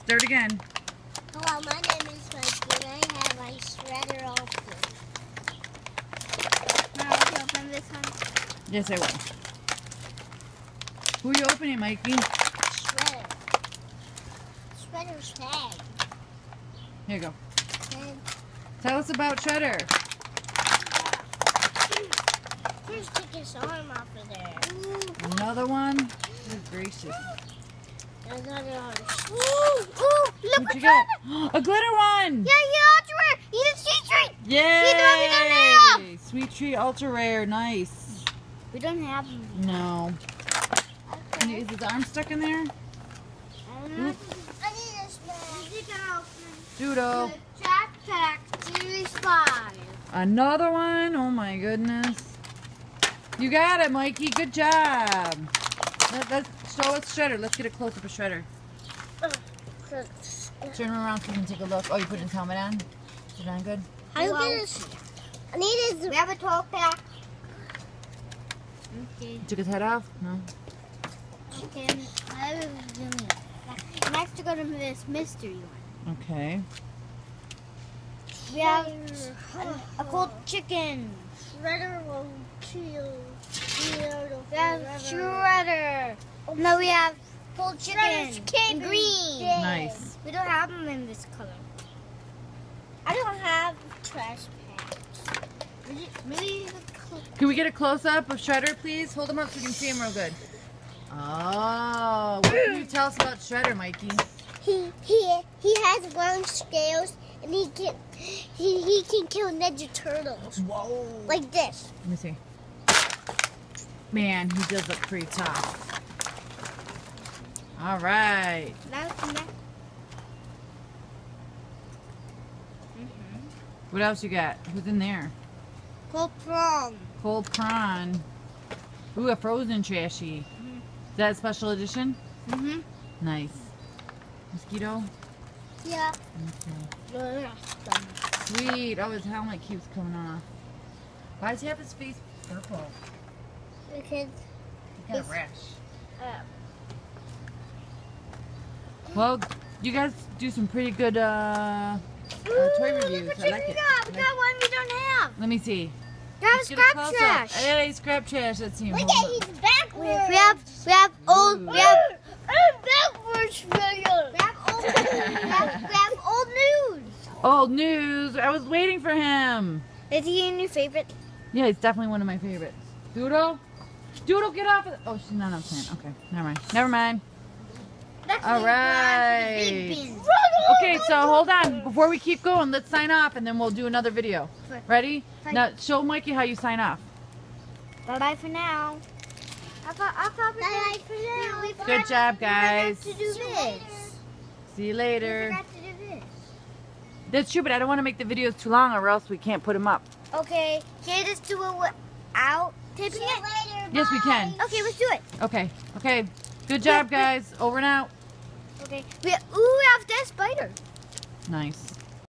Start again. Hello, my name is Mikey, and I have my shredder open. Now, will you open this one? Yes, I will. Who are you opening, Mikey? Shredder. Shredder's tag. Here you go. And Tell us about Shredder. first, take his arm off of there. Another one. Good gracious. Another arm. Ooh, look What'd you get? A glitter one! Yeah, ultra rare. He's a sweet treat. Yay! Sweet treat, ultra rare, nice. We don't have them. No. Is his arm stuck in there? I need this man. Doodle. Jackpack Series 5. Another one? Oh my goodness. You got it, Mikey. Good job. Let's show us Shredder. Let's get a close up of Shredder. Turn him around so you can take a look. Oh, you put his helmet on? Is it on good? How do you get this? I need his. We have a 12 pack. Okay. Took his head off? No. Okay. Next, we're going to this mystery one. Okay. We have a cold chicken. Shredder will kill. We have Shredder. No, we have cold chicken. Shredder's In green. Nice. We don't have them in this color. I don't have trash bags. Maybe Can we get a close up of Shredder, please? Hold him up so we can see him real good. Oh, what can you tell us about Shredder, Mikey? He has long scales and he can kill Ninja Turtles Whoa. like this. Let me see. Man, he does look pretty tough. All right. What else you got? Who's in there? cold prawn. Cold prawn. Ooh, a frozen trashy. Is that a special edition? Mm-hmm. Nice. Mosquito? Yeah. Okay. Sweet. Oh, his helmet keeps coming off. Why does he have his face purple? Because He got a rash. uh, Well, you guys do some pretty good toy reviews. Look what I like we it. got. We got one we don't have. Let me see. Grab Let's get a scrap close-up. trash. Hey, scrap trash. Let's see him. look Hold at up. he's backwards. We have old. Ooh. We have backwards, Shredder. we have old news. Old news. I was waiting for him. Is he your new favorite? Yeah, he's definitely one of my favorites. Doodle? Doodle, get off of the... Oh, she's not on plan. Okay, never mind. Never mind. All right. Okay, so hold on. Before we keep going, let's sign off and then we'll do another video. Ready? Fine. Now, show Mikey how you sign off. Bye-bye for now. I thought we Bye for now. we forgot Good job, guys. to do this. See you We later. forgot to do this. That's true, but I don't want to make the videos too long or else we can't put them up. Okay, can you just do it without taping it? Later. Yes, we can. Okay, let's do it. Okay. Okay. Good job, guys. Over and out. Okay. We have that spider. Nice.